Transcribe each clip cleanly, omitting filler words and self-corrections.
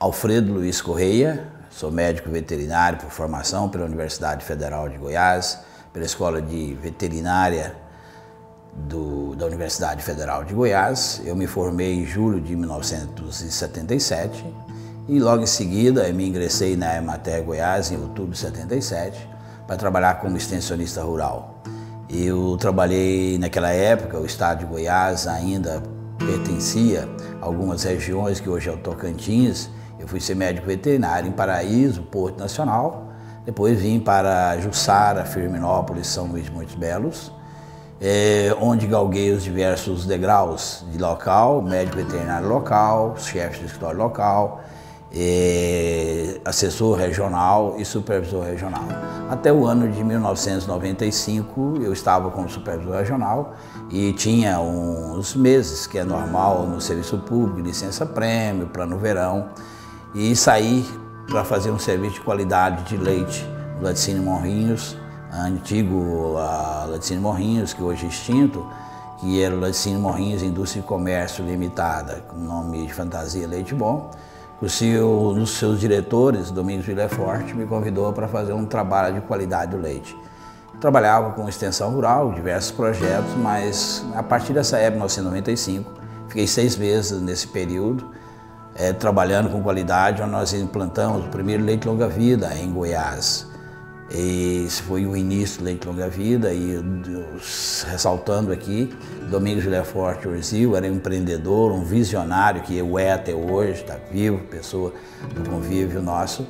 Alfredo Luiz Correia, sou médico veterinário por formação pela Universidade Federal de Goiás, pela Escola de Veterinária da Universidade Federal de Goiás. Eu me formei em julho de 1977 e logo em seguida me ingressei na Emater Goiás em outubro de 77 para trabalhar como extensionista rural. Eu trabalhei naquela época, o estado de Goiás ainda pertencia a algumas regiões que hoje é o Tocantins. Eu fui ser médico veterinário em Paraíso, Porto Nacional, depois vim para Jussara, Firminópolis, São Luís de Montes Belos, onde galguei os diversos degraus de local, médico veterinário local, chefe de escritório local, assessor regional e supervisor regional. Até o ano de 1995 eu estava como supervisor regional e tinha uns meses, que é normal no serviço público, licença-prêmio, plano verão, e saí para fazer um serviço de qualidade de leite no Laticínio Morrinhos, antigo Laticínio Morrinhos, que hoje é extinto, que era o Laticínio Morrinhos Indústria e Comércio Limitada, com o nome de fantasia Leite Bom. Um dos seus diretores, Domingos Villefort, me convidou para fazer um trabalho de qualidade do leite. Trabalhava com extensão rural, diversos projetos, mas a partir dessa época, 1995, fiquei 6 meses nesse período, trabalhando com qualidade, onde nós implantamos o primeiro leite longa-vida em Goiás. Esse foi o início do leite longa-vida e, ressaltando aqui, Domingos Villefort Orzil era um empreendedor, um visionário, que é até hoje, está vivo, pessoa do convívio nosso,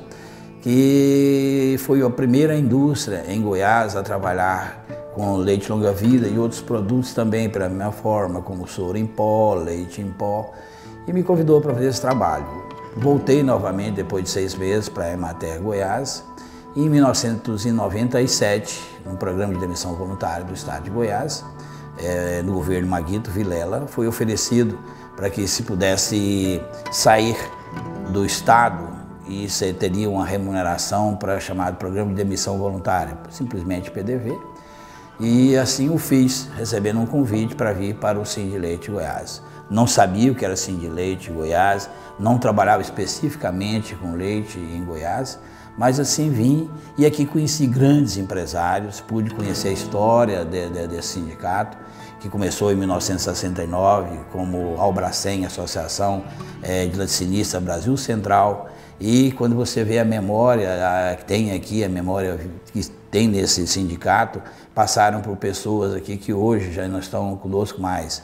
que foi a primeira indústria em Goiás a trabalhar com leite longa-vida e outros produtos também, pela mesma forma, como soro em pó, leite em pó, e me convidou para fazer esse trabalho. Voltei novamente, depois de 6 meses, para a Emater Goiás. Em 1997, no programa de demissão voluntária do estado de Goiás, no governo Maguito Vilela, foi oferecido para que se pudesse sair do estado e você teria uma remuneração para chamado programa de demissão voluntária, simplesmente PDV. E assim o fiz, recebendo um convite para vir para o Sindileite Goiás. Não sabia o que era Sindileite Goiás, não trabalhava especificamente com leite em Goiás, mas assim vim e aqui conheci grandes empresários, pude conhecer a história desse sindicato, que começou em 1969 como Albracem, Associação de Laticinistas Brasil Central. E quando você vê a memória que tem aqui, a memória que tem nesse sindicato, passaram por pessoas aqui que hoje já não estão conosco mais.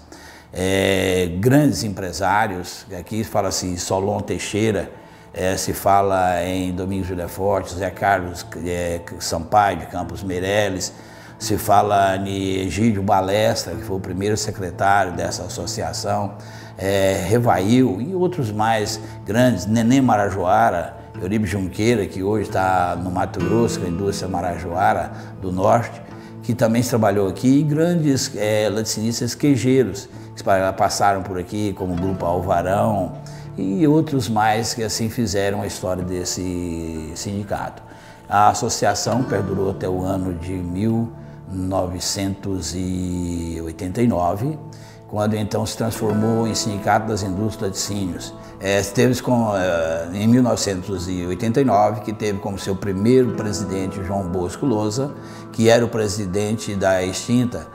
Grandes empresários, aqui fala assim, Solon Teixeira, se fala em Domingos Villefort, Zé Carlos Sampaio de Campos Meireles, se fala em Egídio Balestra, que foi o primeiro secretário dessa associação, Revail e outros mais grandes, Neném Marajoara, Euribe Junqueira, que hoje está no Mato Grosso, com a indústria Marajoara do Norte, que também trabalhou aqui, e grandes laticinistas queijeiros, que passaram por aqui, como o Grupo Alvarão, e outros mais que assim fizeram a história desse sindicato. A associação perdurou até o ano de 1989, quando então se transformou em Sindicato das Indústrias Laticínios. Em 1989, que teve como seu primeiro presidente João Bosco Lousa, que era o presidente da extinta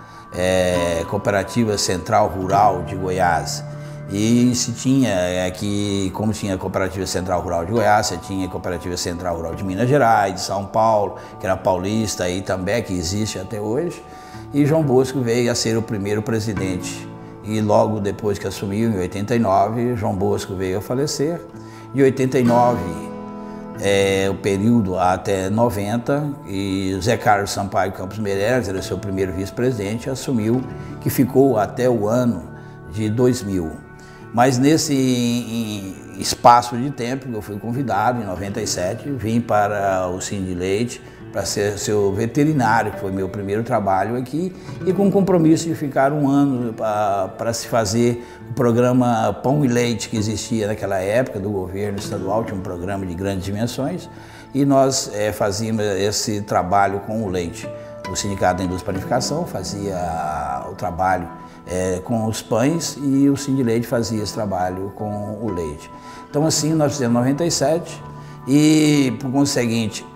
Cooperativa Central Rural de Goiás. E se tinha aqui, como tinha a Cooperativa Central Rural de Goiás, você tinha a Cooperativa Central Rural de Minas Gerais, de São Paulo, que era paulista e também que existe até hoje. E João Bosco veio a ser o primeiro presidente. E logo depois que assumiu, em 89, João Bosco veio a falecer. De 89, o período até 90, e Zé Carlos Sampaio Campos Meireles era seu primeiro vice-presidente, assumiu, que ficou até o ano de 2000. Mas nesse espaço de tempo, eu fui convidado, em 97, vim para o Sindileite para ser seu veterinário, que foi meu primeiro trabalho aqui, e com o compromisso de ficar um ano para se fazer o programa Pão e Leite, que existia naquela época do governo estadual, tinha um programa de grandes dimensões, e nós fazíamos esse trabalho com o leite. o Sindicato da Indústria de Panificação fazia o trabalho com os pães e o Sindileite fazia esse trabalho com o leite. Então assim nós fizemos 97 e por conseguinte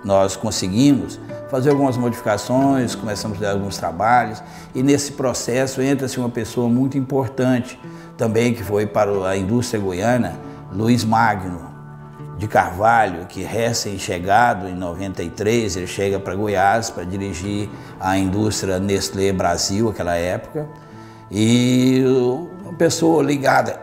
nós conseguimos fazer algumas modificações, começamos a fazer alguns trabalhos e nesse processo entra-se uma pessoa muito importante também que foi para a indústria goiana, Luiz Magno de Carvalho, que recém-chegado em 93, ele chega para Goiás para dirigir a indústria Nestlé Brasil, naquela época, e uma pessoa ligada,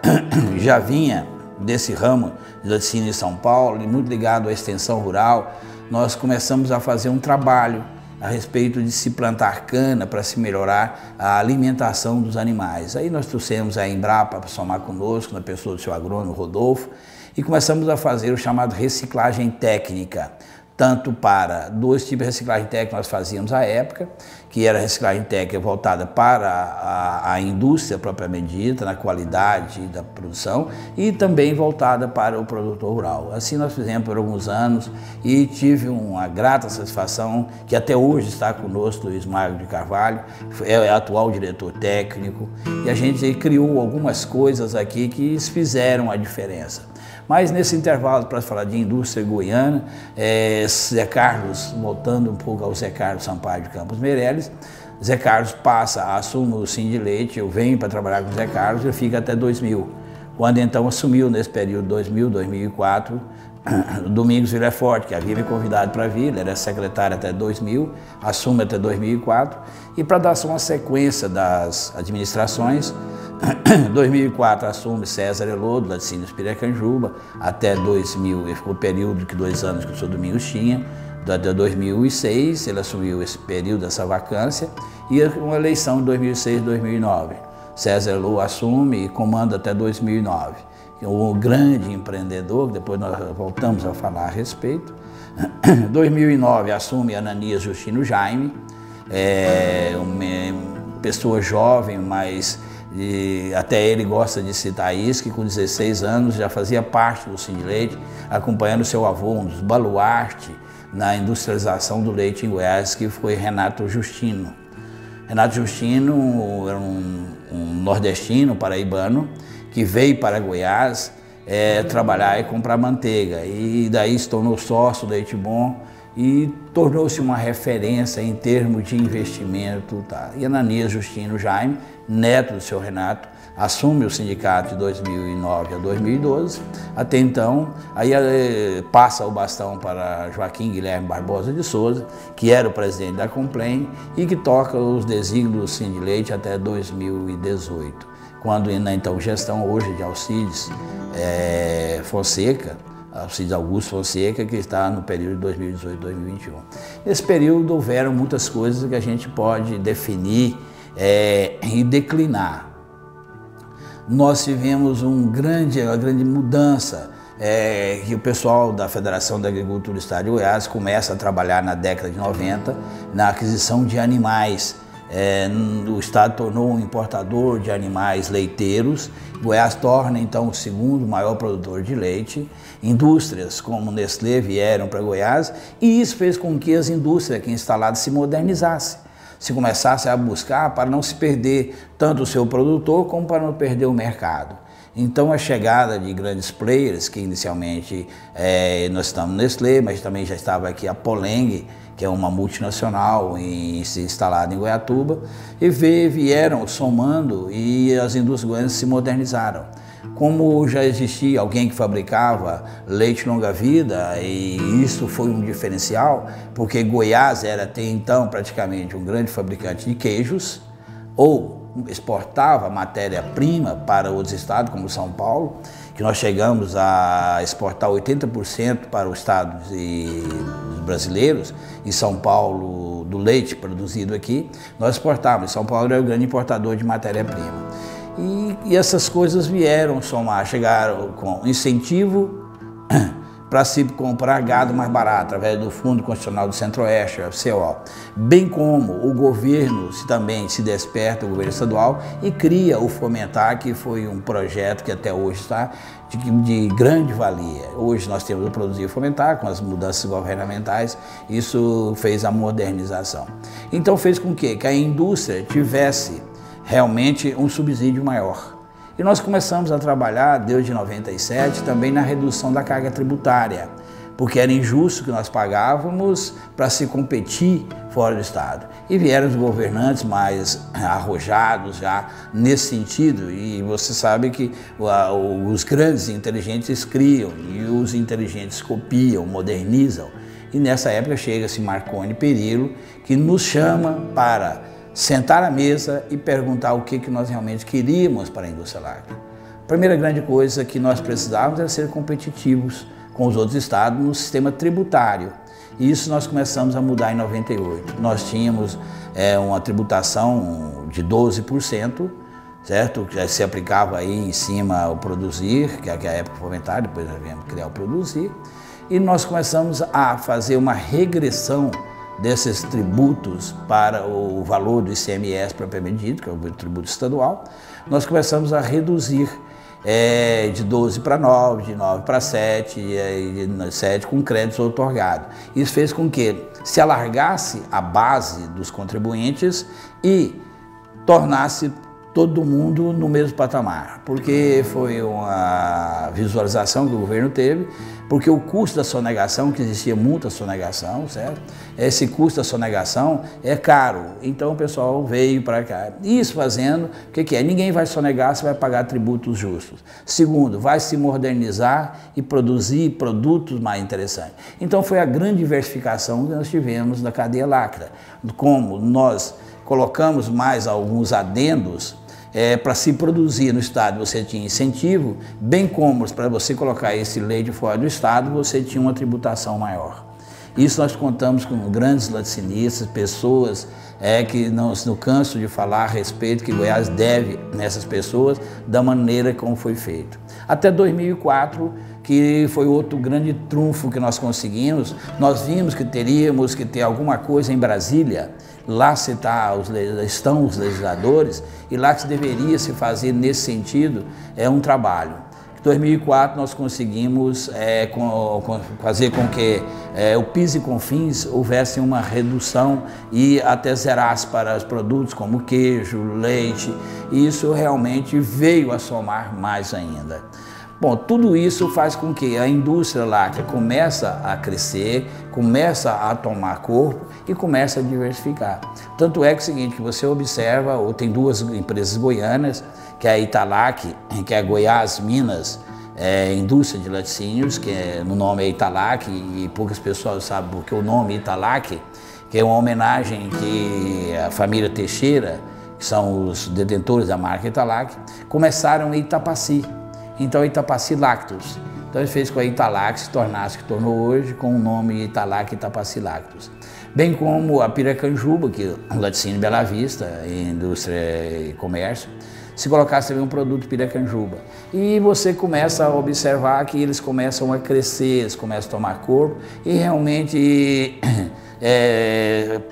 já vinha desse ramo de laticínio em São Paulo, e muito ligado à extensão rural, nós começamos a fazer um trabalho a respeito de se plantar cana para se melhorar a alimentação dos animais. Aí nós trouxemos a Embrapa para somar conosco, na pessoa do seu agrônomo Rodolfo, e começamos a fazer o chamado reciclagem técnica, tanto para dois tipos de reciclagem técnica nós fazíamos à época, que era a reciclagem técnica voltada para a indústria propriamente dita, na qualidade da produção, e também voltada para o produtor rural. Assim nós fizemos por alguns anos e tive uma grata satisfação que até hoje está conosco Luiz Magno de Carvalho, é atual diretor técnico, e a gente criou algumas coisas aqui que fizeram a diferença. Mas nesse intervalo, para falar de indústria goiana, Zé Carlos, voltando um pouco ao Zé Carlos Sampaio de Campos Meireles, Zé Carlos assume o Sindileite, eu venho para trabalhar com o Zé Carlos, eu fico até 2000. Quando então assumiu nesse período 2000, 2004, Domingos Villefort, que havia me convidado para vir, ele era secretário até 2000, assume até 2004, e para dar uma sequência das administrações, 2004 assume César Elodo, laticínios Piracanjuba, até 2000, ele ficou o período que 2 anos que o senhor Domingos tinha, até 2006 ele assumiu esse período, essa vacância, e uma eleição em 2006 e 2009. César Elodo assume e comanda até 2009. Um grande empreendedor, depois nós voltamos a falar a respeito. 2009 assume Ananias Justino Jaime, uma pessoa jovem, mas até ele gosta de citar isso, que com 16 anos já fazia parte do Sindileite, acompanhando seu avô, um dos baluartes na industrialização do leite em Goiás, que foi Renato Justino. Renato Justino era um nordestino, paraibano, que veio para Goiás trabalhar e comprar manteiga, e daí se tornou sócio do Leite Bom e tornou-se uma referência em termos de investimento. E Ananias Justino Jaime, neto do seu Renato, assume o sindicato de 2009 a 2012, até então, aí passa o bastão para Joaquim Guilherme Barbosa de Souza, que era o presidente da Complém e que toca os desígnios do Sindileite até 2018. Quando na então gestão hoje de Alcides Fonseca, Alcides Augusto Fonseca, que está no período de 2018 a 2021. Nesse período houveram muitas coisas que a gente pode definir e declinar. Nós tivemos uma grande mudança, que o pessoal da Federação da Agricultura do Estado de Goiás começa a trabalhar na década de 90 na aquisição de animais. O Estado tornou um importador de animais leiteiros, Goiás torna então o segundo maior produtor de leite, indústrias como Nestlé vieram para Goiás e isso fez com que as indústrias aqui instaladas se modernizassem, se começassem a buscar para não se perder tanto o seu produtor como para não perder o mercado. Então a chegada de grandes players, que inicialmente nós estamos no Nestlé, mas também já estava aqui a Poleng, que é uma multinacional instalada em Goiatuba, e vieram somando e as indústrias goianas se modernizaram. Como já existia alguém que fabricava leite longa-vida, e isso foi um diferencial, porque Goiás era até então praticamente um grande fabricante de queijos, ou exportava matéria-prima para outros estados, como São Paulo, que nós chegamos a exportar 80% para os estados brasileiros, e São Paulo, do leite produzido aqui, nós exportávamos. São Paulo era o grande importador de matéria-prima. E essas coisas vieram somar, chegaram com incentivo para se comprar gado mais barato, através do Fundo Constitucional do Centro-Oeste, o FCO. Bem como o governo também se desperta, o governo estadual, e cria o Fomentar, que foi um projeto que até hoje está de grande valia. Hoje nós temos o Produzir e Fomentar, com as mudanças governamentais, isso fez a modernização. Então fez com que a indústria tivesse realmente um subsídio maior. E nós começamos a trabalhar, desde 97, também na redução da carga tributária, porque era injusto que nós pagávamos para se competir fora do Estado. E vieram os governantes mais arrojados já nesse sentido, e você sabe que os grandes inteligentes criam, e os inteligentes copiam, modernizam. E nessa época chega-se Marconi Perillo, que nos chama para sentar à mesa e perguntar o que nós realmente queríamos para a indústria láctea. A primeira grande coisa que nós precisávamos era ser competitivos com os outros estados no sistema tributário. E isso nós começamos a mudar em 98. Nós tínhamos uma tributação de 12%, certo? Que se aplicava aí em cima o Produzir, que é a época Fomentar, depois nós viemos criar o Produzir. E nós começamos a fazer uma regressão desses tributos para o valor do ICMS propriamente dito, que é o tributo estadual. Nós começamos a reduzir de 12 para 9, de 9 para 7, de 7 com créditos outorgados. Isso fez com que se alargasse a base dos contribuintes e tornasse todo mundo no mesmo patamar, porque foi uma visualização que o governo teve, porque o custo da sonegação, que existia muita sonegação, certo? Esse custo da sonegação é caro, então o pessoal veio para cá. Isso fazendo, o que é? Ninguém vai sonegar, você vai pagar tributos justos. Segundo, vai se modernizar e produzir produtos mais interessantes. Então foi a grande diversificação que nós tivemos da cadeia láctea. Como nós colocamos mais alguns adendos, para se produzir no estado você tinha incentivo, bem como para você colocar esse leite fora do estado você tinha uma tributação maior. Isso nós contamos com grandes laticínios, pessoas que não canso de falar a respeito que Goiás deve nessas pessoas da maneira como foi feito. Até 2004, que foi outro grande trunfo que nós conseguimos, nós vimos que teríamos que ter alguma coisa em Brasília. Lá estão os legisladores e lá que deveria se fazer nesse sentido um trabalho. Em 2004 nós conseguimos fazer com que o PIS e COFINS houvesse uma redução e até zerasse para os produtos como queijo, leite, e isso realmente veio a somar mais ainda. Bom, tudo isso faz com que a indústria láctea comece a crescer, começa a tomar corpo e começa a diversificar. Tanto é que é o seguinte, que você observa, ou tem duas empresas goianas, que é a Italac, que é a Goiás Minas Indústria de Laticínios, que no nome é Italac, e poucas pessoas sabem porque o nome Italac, que é uma homenagem que a família Teixeira, que são os detentores da marca Italac, começaram em Itapaci. Então, Itapaci Lactos. Então, ele fez com a Italac se tornasse o que tornou hoje com o nome Italac Itapaci Lactos. Bem como a Piracanjuba, que é o laticínio Bela Vista, indústria e comércio, se colocasse também um produto Piracanjuba. E você começa a observar que eles começam a crescer, eles começam a tomar corpo e realmente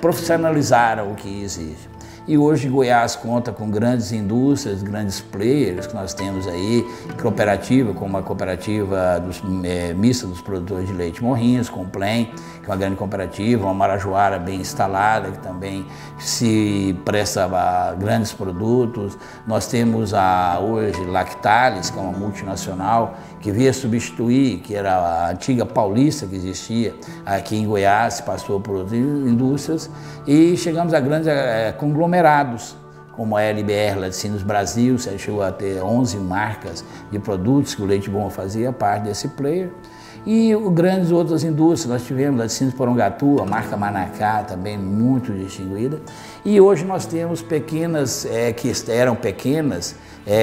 profissionalizaram o que existe. E hoje Goiás conta com grandes indústrias, grandes players que nós temos aí, cooperativa, como a cooperativa mista dos produtores de leite Morrinhos, Complém, que é uma grande cooperativa, uma Marajoara bem instalada, que também se presta a grandes produtos. Nós temos hoje Lactalis, que é uma multinacional, que veio substituir, que era a antiga Paulista que existia aqui em Goiás, passou por outras indústrias, e chegamos a grandes conglomerados, como a LBR Laticínios Brasil, chegou a ter 11 marcas de produtos que o Leite Bom fazia parte desse player. E grandes outras indústrias, nós tivemos Laticínios Porongatu, a marca Manacá, também muito distinguida. E hoje nós temos pequenas, que eram pequenas,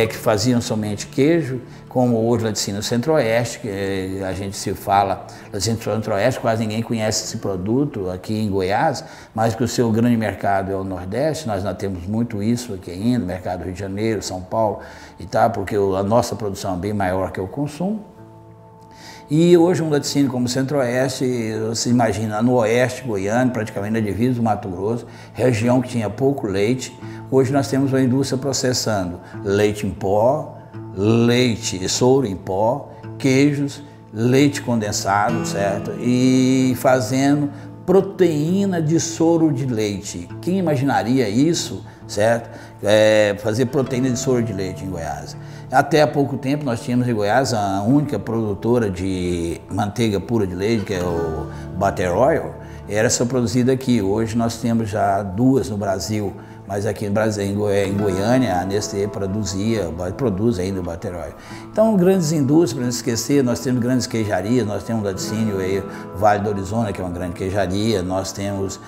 que faziam somente queijo, como hoje Laticínio Centro-Oeste, que a gente se fala, Laticínio Centro-Oeste, quase ninguém conhece esse produto aqui em Goiás, mas que o seu grande mercado é o Nordeste, nós temos muito isso aqui ainda, mercado do Rio de Janeiro, São Paulo e tal, porque a nossa produção é bem maior que o consumo. E hoje um laticínio como o Centro-Oeste, você imagina, no Oeste goiano, praticamente na divisa do Mato Grosso, região que tinha pouco leite, hoje nós temos uma indústria processando leite em pó, leite, soro em pó, queijos, leite condensado, certo? E fazendo proteína de soro de leite. Quem imaginaria isso, certo? Fazer proteína de soro de leite em Goiás. Até há pouco tempo nós tínhamos em Goiás a única produtora de manteiga pura de leite, que é o Butter Oil, era só produzida aqui. Hoje nós temos já duas no Brasil, mas aqui no Brasil, em Goiânia, a Nestlé produz ainda o Butter Oil. Então, grandes indústrias, para não esquecer, nós temos grandes queijarias, nós temos o laticínio aí, Vale do Arizona, que é uma grande queijaria, nós temos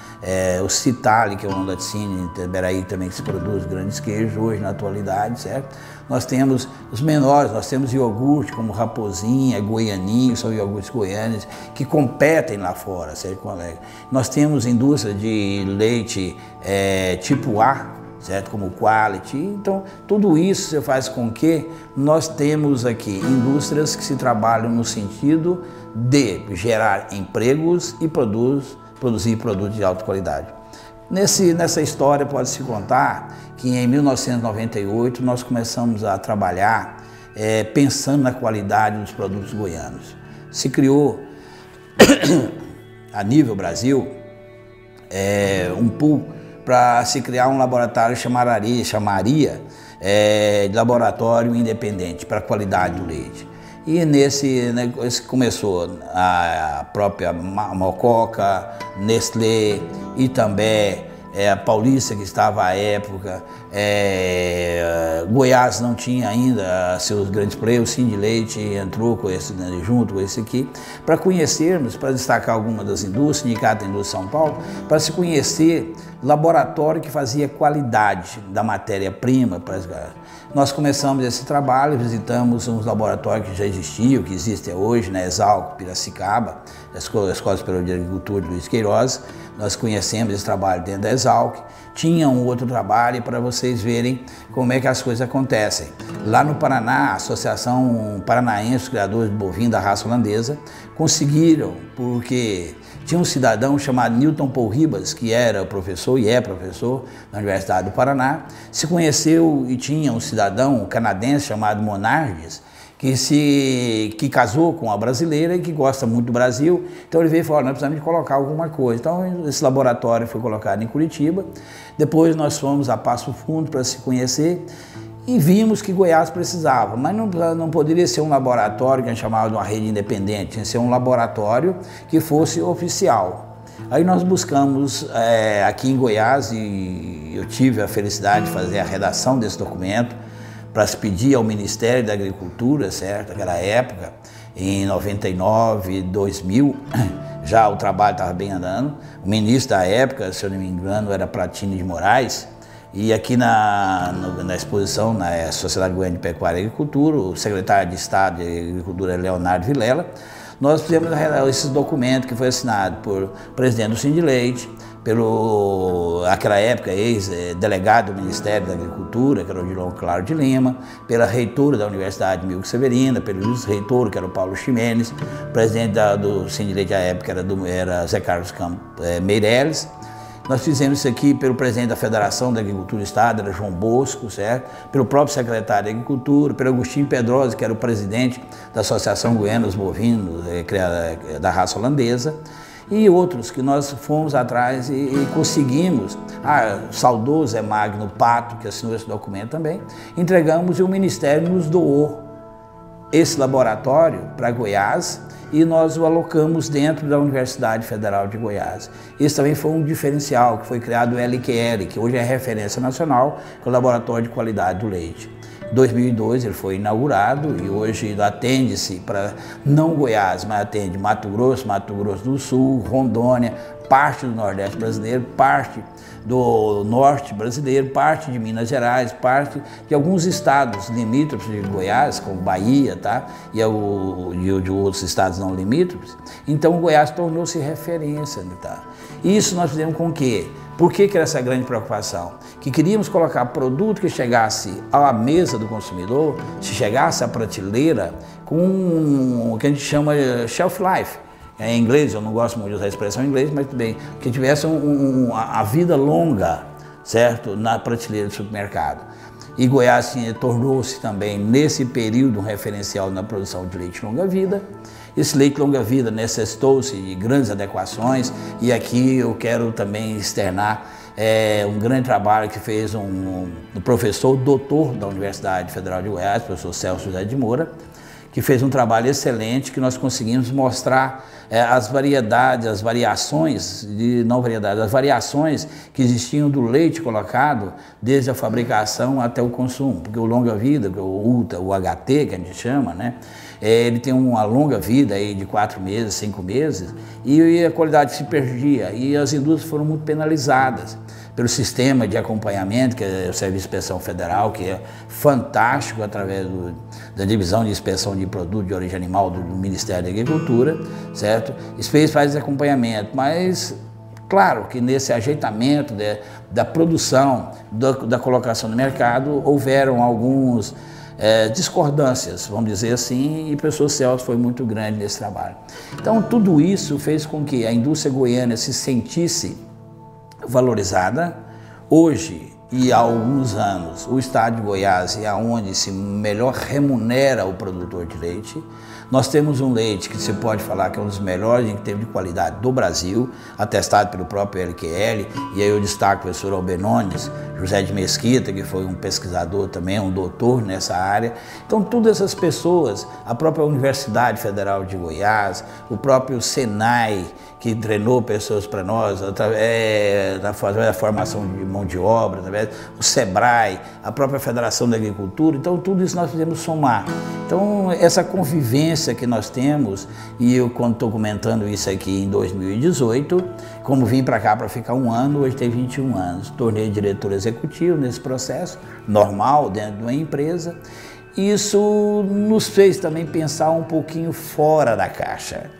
o Citali, que é um laticínio em Itaberaí também, que se produz grandes queijos hoje na atualidade, certo? Nós temos os menores, nós temos iogurte como Raposinha, Goianinho, são iogurtes goianos que competem lá fora, certo, colega? Nós temos indústria de leite tipo A, certo, como Quality. Então, tudo isso faz com que nós temos aqui indústrias que se trabalham no sentido de gerar empregos e produzir produtos de alta qualidade. Nessa história pode-se contar que em 1998 nós começamos a trabalhar pensando na qualidade dos produtos goianos. Se criou, a nível Brasil, um pool para se criar um laboratório chamaria de laboratório independente para a qualidade do leite. E nesse começou a própria Mococa, Nestlé e também a Paulista, que estava à época, Goiás não tinha ainda seus grandes players, o Sim de Leite entrou com esse, junto com esse aqui, para conhecermos, para destacar algumas das indústrias, Sindicato da Indústria de São Paulo, para se conhecer laboratório que fazia qualidade da matéria-prima. Nós começamos esse trabalho, visitamos uns laboratórios que já existiam, que existem hoje, na Exalco, Piracicaba, a Escola Superior de Agricultura de Luiz Queiroz. Nós conhecemos esse trabalho dentro da Exalc. Tinha um outro trabalho para vocês verem como é que as coisas acontecem. Lá no Paraná, a Associação Paranaense dos Criadores de Bovino da Raça Holandesa conseguiram, porque tinha um cidadão chamado Newton Paul Ribas, que era professor e é professor na Universidade do Paraná, se conheceu e tinha um cidadão canadense chamado Monardes, que casou com uma brasileira e que gosta muito do Brasil. Então ele veio e falou, nós precisamos de colocar alguma coisa. Então esse laboratório foi colocado em Curitiba. Depois nós fomos a Passo Fundo para se conhecer e vimos que Goiás precisava, mas não poderia ser um laboratório que a gente chamava de uma rede independente, tinha que ser um laboratório que fosse oficial. Aí nós buscamos aqui em Goiás, e eu tive a felicidade de fazer a redação desse documento, para se pedir ao Ministério da Agricultura, certo? Naquela época, em 99, 2000, já o trabalho estava bem andando. O ministro da época, se eu não me engano, era Pratini de Moraes, e aqui na exposição, na Sociedade Goiana de Pecuária e Agricultura, o secretário de Estado de Agricultura, Leonardo Vilela, nós fizemos esse documento que foi assinado por presidente do Sim de Leite, aquela época, ex-delegado do Ministério da Agricultura, que era o Odilon Claro de Lima, pela reitora da Universidade Milton Severina, pelo vice-reitor, que era o Paulo Ximenes, presidente do Sim de Leite à época era Zé Carlos Campos Meireles. Nós fizemos isso aqui pelo presidente da Federação da Agricultura do Estado, era João Bosco, certo? Pelo próprio secretário de Agricultura, pelo Agostinho Pedrosa, que era o presidente da Associação Goiana dos Bovinos, da raça holandesa, e outros que nós fomos atrás e conseguimos. O saudoso Zé Magno Pato, que assinou esse documento também, entregamos e o Ministério nos doou esse laboratório para Goiás e nós o alocamos dentro da Universidade Federal de Goiás. Esse também foi um diferencial, que foi criado o LQL, que hoje é referência nacional, que é o Laboratório de Qualidade do Leite. Em 2002 ele foi inaugurado e hoje atende-se para não Goiás, mas atende Mato Grosso do Sul, Rondônia, parte do Nordeste brasileiro, parte do Norte brasileiro, parte de Minas Gerais, parte de alguns estados limítrofes de Goiás, como Bahia, tá? E de outros estados não limítrofes. Então o Goiás tornou-se referência, tá? Isso nós fizemos com que Por que era essa grande preocupação? Que queríamos colocar produto que chegasse à mesa do consumidor, se chegasse à prateleira, com o que a gente chama de shelf life. Em inglês, eu não gosto muito de usar a expressão em inglês, mas tudo bem, que tivesse a vida longa, certo? Na prateleira do supermercado. E Goiás tornou-se também, nesse período, um referencial na produção de leite longa-vida. Esse leite longa-vida necessitou-se de grandes adequações, e aqui eu quero também externar um grande trabalho que fez um professor doutor da Universidade Federal de Goiás, professor Celso José de Moura, que fez um trabalho excelente, que nós conseguimos mostrar as variedades, as variações, as variações que existiam do leite colocado desde a fabricação até o consumo, porque o longa-vida, o Ultra, o HT, que a gente chama, né? Ele tem uma longa vida aí de 4 meses, 5 meses, e a qualidade se perdia, e as indústrias foram muito penalizadas pelo sistema de acompanhamento, que é o Serviço de Inspeção Federal, que é fantástico, através da Divisão de Inspeção de Produtos de Origem Animal do Ministério da Agricultura, certo? Isso faz esse acompanhamento, mas claro que nesse ajeitamento da produção, da colocação no mercado, houveram alguns discordâncias, vamos dizer assim, e o professor Celso foi muito grande nesse trabalho. Então tudo isso fez com que a indústria goiana se sentisse valorizada. Hoje e há alguns anos, o estado de Goiás é onde se melhor remunera o produtor de leite. Nós temos um leite que se pode falar que é um dos melhores em termos de qualidade do Brasil, atestado pelo próprio LQL, e aí eu destaco o professor Albenones, José de Mesquita, que foi um pesquisador também, um doutor nessa área. Então, todas essas pessoas, a própria Universidade Federal de Goiás, o próprio Senai, que treinou pessoas para nós, através da formação de mão de obra, através do SEBRAE, a própria Federação da Agricultura, então tudo isso nós fizemos somar. Então essa convivência que nós temos, e eu quando estou comentando isso aqui em 2018, como vim para cá para ficar 1 ano, hoje tem 21 anos, tornei diretor executivo nesse processo, normal, dentro de uma empresa. Isso nos fez também pensar um pouquinho fora da caixa.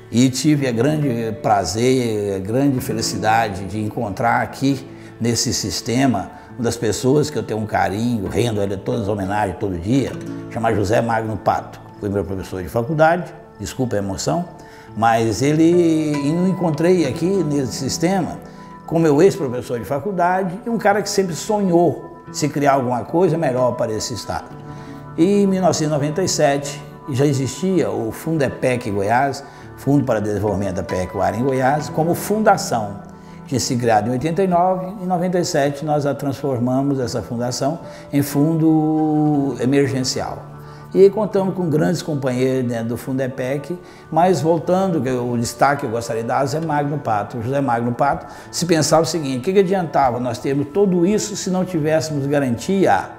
E tive a grande prazer, a grande felicidade de encontrar aqui, nesse sistema, uma das pessoas que eu tenho um carinho, rendo ele todas as homenagens todo dia, chama José Magno Pato. Foi meu professor de faculdade, desculpa a emoção, mas ele encontrei aqui nesse sistema, com meu ex-professor de faculdade, e um cara que sempre sonhou se criar alguma coisa melhor para esse estado. E em 1997 já existia o Fundepec Goiás, Fundo para Desenvolvimento da Pecuária em Goiás, como fundação. Tinha se criado em 89, em 97 nós a transformamos essa fundação em fundo emergencial. E aí contamos com grandes companheiros dentro do Fundepec, mas voltando, o destaque que eu gostaria de dar é José Magno Pato. O José Magno Pato se pensava o seguinte: o que adiantava nós termos tudo isso se não tivéssemos garantia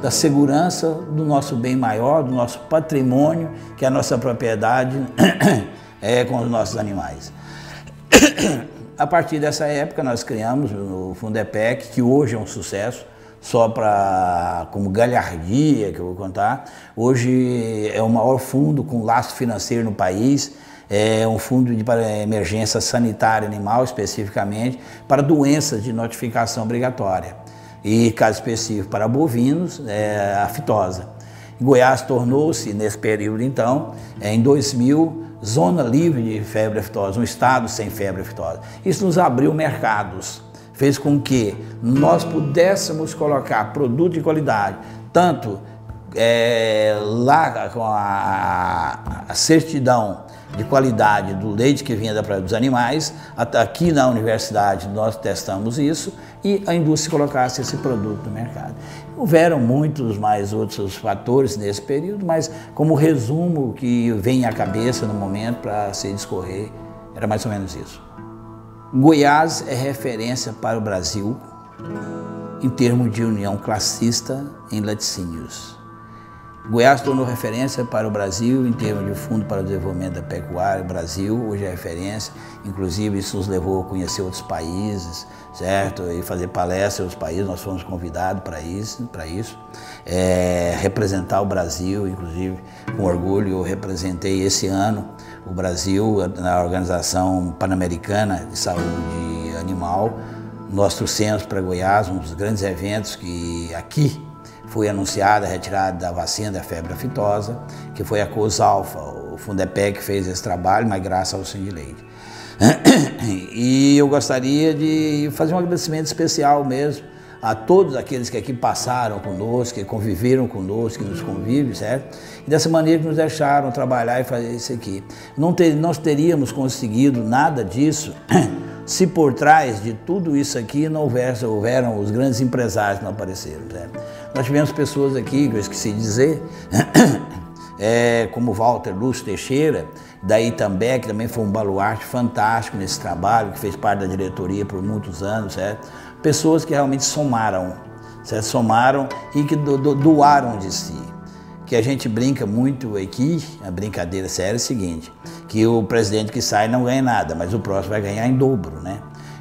da segurança do nosso bem maior, do nosso patrimônio, que é a nossa propriedade com os nossos animais. A partir dessa época nós criamos o Fundepec, que hoje é um sucesso, só como galhardia que eu vou contar. Hoje é o maior fundo com laço financeiro no país, é um fundo para emergência sanitária animal, especificamente, para doenças de notificação obrigatória. E, caso específico, para bovinos, a fitosa. Goiás tornou-se, nesse período então, em 2000, zona livre de febre aftosa, um estado sem febre aftosa. Isso nos abriu mercados, fez com que nós pudéssemos colocar produto de qualidade, tanto lá com a certidão de qualidade do leite que vinha dos animais, aqui na universidade nós testamos isso e a indústria colocasse esse produto no mercado. Houveram muitos mais outros fatores nesse período, mas como resumo que vem à cabeça no momento para se discorrer, era mais ou menos isso. Goiás é referência para o Brasil em termos de união classista em laticínios. Goiás tornou referência para o Brasil em termos de Fundo para o Desenvolvimento da Pecuária. O Brasil hoje é referência, inclusive isso nos levou a conhecer outros países, certo? E fazer palestras em outros países, nós fomos convidados para isso. Representar o Brasil, inclusive com orgulho, eu representei esse ano o Brasil na Organização Pan-Americana de Saúde Animal, nós trouxemos para Goiás um dos grandes eventos que aqui foi anunciada a retirada da vacina da febre aftosa, que foi a COSALFA. O Fundepec fez esse trabalho, mas graças ao Sindleide. E eu gostaria de fazer um agradecimento especial mesmo a todos aqueles que aqui passaram conosco, que conviveram conosco, que nos convivem, certo? E dessa maneira que nos deixaram trabalhar e fazer isso aqui. Nós teríamos conseguido nada disso se por trás de tudo isso aqui não houveram os grandes empresários que não apareceram, certo? Nós tivemos pessoas aqui, que eu esqueci de dizer, como Walter Lúcio Teixeira, da Itambé, que também foi um baluarte fantástico nesse trabalho, que fez parte da diretoria por muitos anos, certo? Pessoas que realmente somaram, certo? Somaram e que doaram de si. Que a gente brinca muito aqui, a brincadeira séria é a seguinte, que o presidente que sai não ganha nada, mas o próximo vai ganhar em dobro, né?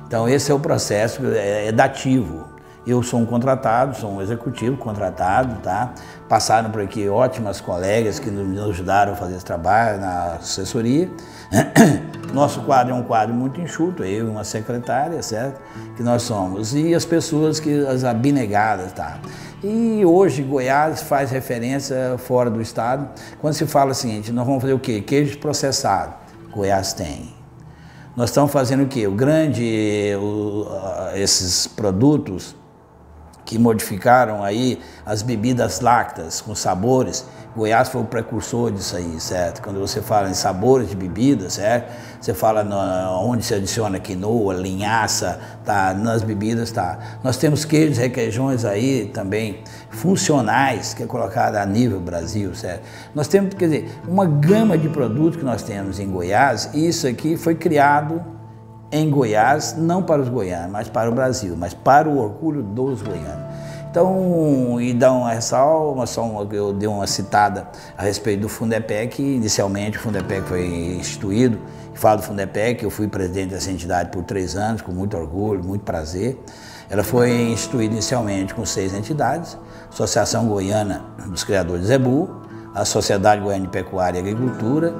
Então esse é o processo, é dativo. Eu sou um contratado, sou um executivo contratado, tá? Passaram por aqui ótimas colegas que nos ajudaram a fazer esse trabalho na assessoria. Nosso quadro é um quadro muito enxuto, eu e uma secretária, certo? Que nós somos. E as pessoas, as abnegadas, tá? E hoje Goiás faz referência fora do estado. Quando se fala o seguinte, nós vamos fazer o quê? Queijo processado. Goiás tem. Nós estamos fazendo o quê? Esses produtos que modificaram aí as bebidas lácteas com sabores. Goiás foi o precursor disso aí, certo? Quando você fala em sabores de bebidas, certo? Você fala onde se adiciona quinoa, linhaça, tá? Nas bebidas, tá? Nós temos queijos e requeijões aí também funcionais, que é colocado a nível Brasil, certo? Nós temos, quer dizer, uma gama de produtos que nós temos em Goiás, e isso aqui foi criado em Goiás, não para os goianos, mas para o Brasil, mas para o orgulho dos goianos. Então, e dá uma ressalva, eu dei uma citada a respeito do Fundepec. Inicialmente o Fundepec foi instituído, e falo do Fundepec, eu fui presidente dessa entidade por 3 anos, com muito orgulho, muito prazer. Ela foi instituída inicialmente com 6 entidades, Associação Goiana dos Criadores de Zebu, a Sociedade Goiana de Pecuária e Agricultura,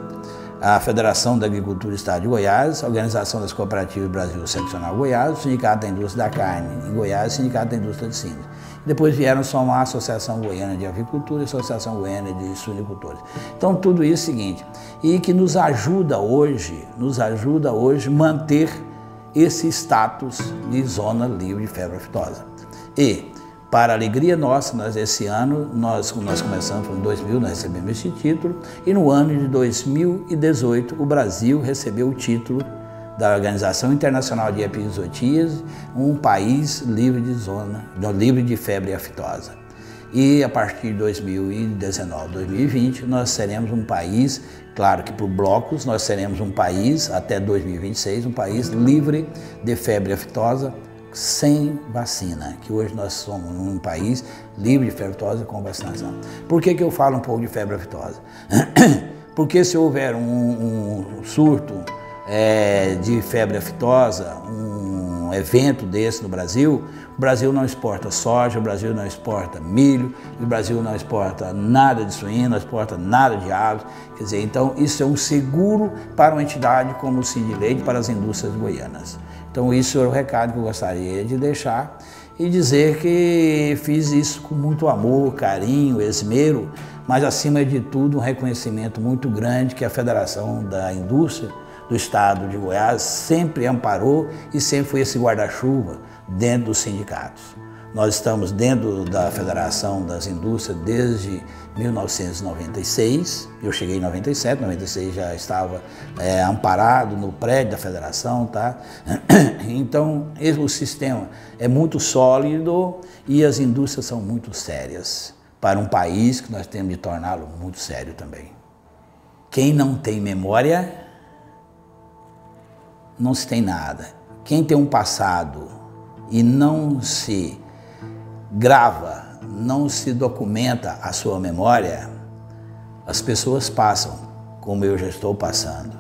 a Federação da Agricultura do Estado de Goiás, a Organização das Cooperativas do Brasil Seccional Goiás, o Sindicato da Indústria da Carne em Goiás, o Sindicato da Indústria de Síndicos. Depois vieram somar a Associação Goiana de Avicultura e a Associação Goiana de Suinicultores. Então tudo isso é o seguinte, e que nos ajuda hoje manter esse status de zona livre de febre aftosa. E, para a alegria nossa, esse ano, nós começamos em 2000, nós recebemos esse título, e no ano de 2018 o Brasil recebeu o título da Organização Internacional de Epizootias, um país livre de febre aftosa. E a partir de 2019, 2020, nós seremos um país, claro que por blocos, nós seremos um país, até 2026, um país livre de febre aftosa, sem vacina, que hoje nós somos um país livre de febre aftosa com vacinação. Por que eu falo um pouco de febre aftosa? Porque se houver um surto de febre aftosa, um evento desse no Brasil, o Brasil não exporta soja, o Brasil não exporta milho, o Brasil não exporta nada de suíno, não exporta nada de aves. Quer dizer, então isso é um seguro para uma entidade como o Sindleide, para as indústrias goianas. Então isso é o recado que eu gostaria de deixar e dizer que fiz isso com muito amor, carinho, esmero, mas acima de tudo um reconhecimento muito grande que a Federação da Indústria do Estado de Goiás sempre amparou e sempre foi esse guarda-chuva dentro dos sindicatos. Nós estamos dentro da Federação das Indústrias desde 1996, eu cheguei em 97, 96 já estava amparado no prédio da Federação, tá? Então, o sistema é muito sólido e as indústrias são muito sérias para um país que nós temos de torná-lo muito sério também. Quem não tem memória, não se tem nada. Quem tem um passado e não se grava, não se documenta a sua memória, as pessoas passam, como eu já estou passando.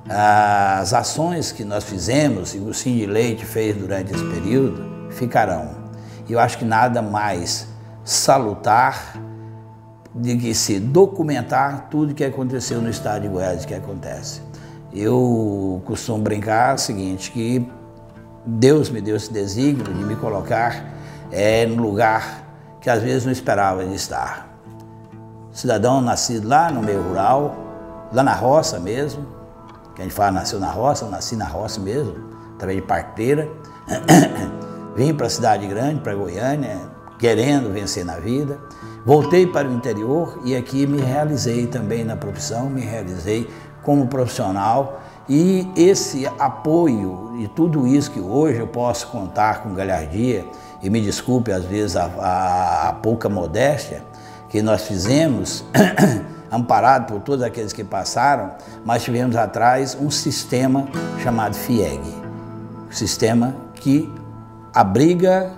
As ações que nós fizemos e o Sindleide fez durante esse período ficarão. E eu acho que nada mais salutar de que se documentar tudo que aconteceu no estado de Goiás e que acontece. Eu costumo brincar o seguinte, que Deus me deu esse desígnio de me colocar no lugar que às vezes não esperava estar. Cidadão nascido lá no meio rural, lá na roça mesmo, que a gente fala nasceu na roça, eu nasci na roça mesmo, através de parteira. Vim para a cidade grande, para Goiânia, querendo vencer na vida. Voltei para o interior e aqui me realizei também na profissão, me realizei como profissional. E esse apoio e tudo isso que hoje eu posso contar com galhardia, e me desculpe às vezes a pouca modéstia, que nós fizemos, amparado por todos aqueles que passaram, mas tivemos atrás um sistema chamado FIEG, um sistema que abriga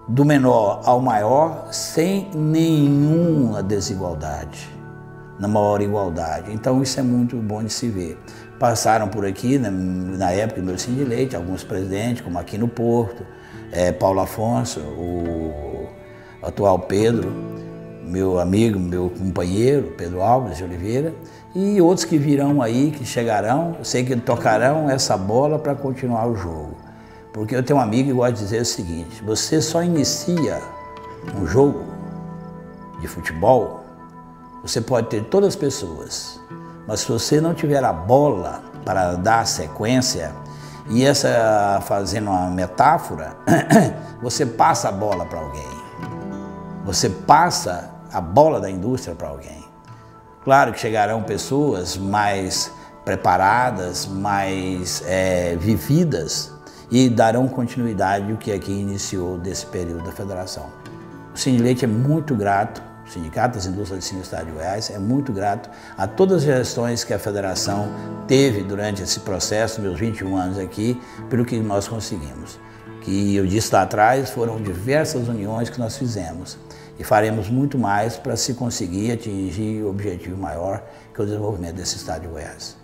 do menor ao maior sem nenhuma desigualdade, na maior igualdade. Então isso é muito bom de se ver. Passaram por aqui, na época do Melcim Leite, alguns presidentes, como aqui no Porto, Paulo Afonso, o atual Pedro, meu amigo, meu companheiro, Pedro Alves de Oliveira, e outros que virão aí, que chegarão, sei que tocarão essa bola para continuar o jogo. Porque eu tenho um amigo que gosta de dizer o seguinte: você só inicia um jogo de futebol, você pode ter todas as pessoas, mas se você não tiver a bola para dar sequência, e essa, fazendo uma metáfora, você passa a bola para alguém. Você passa a bola da indústria para alguém. Claro que chegarão pessoas mais preparadas, mais vividas, e darão continuidade ao que aqui iniciou desse período da federação. O Sindileite é muito grato, o Sindicato das Indústrias de Ensino do Estado de Goiás é muito grato a todas as gestões que a federação teve durante esse processo, meus 21 anos aqui, pelo que nós conseguimos. Que eu disse lá atrás, foram diversas uniões que nós fizemos e faremos muito mais para se conseguir atingir o objetivo maior, que é o desenvolvimento desse Estado de Goiás.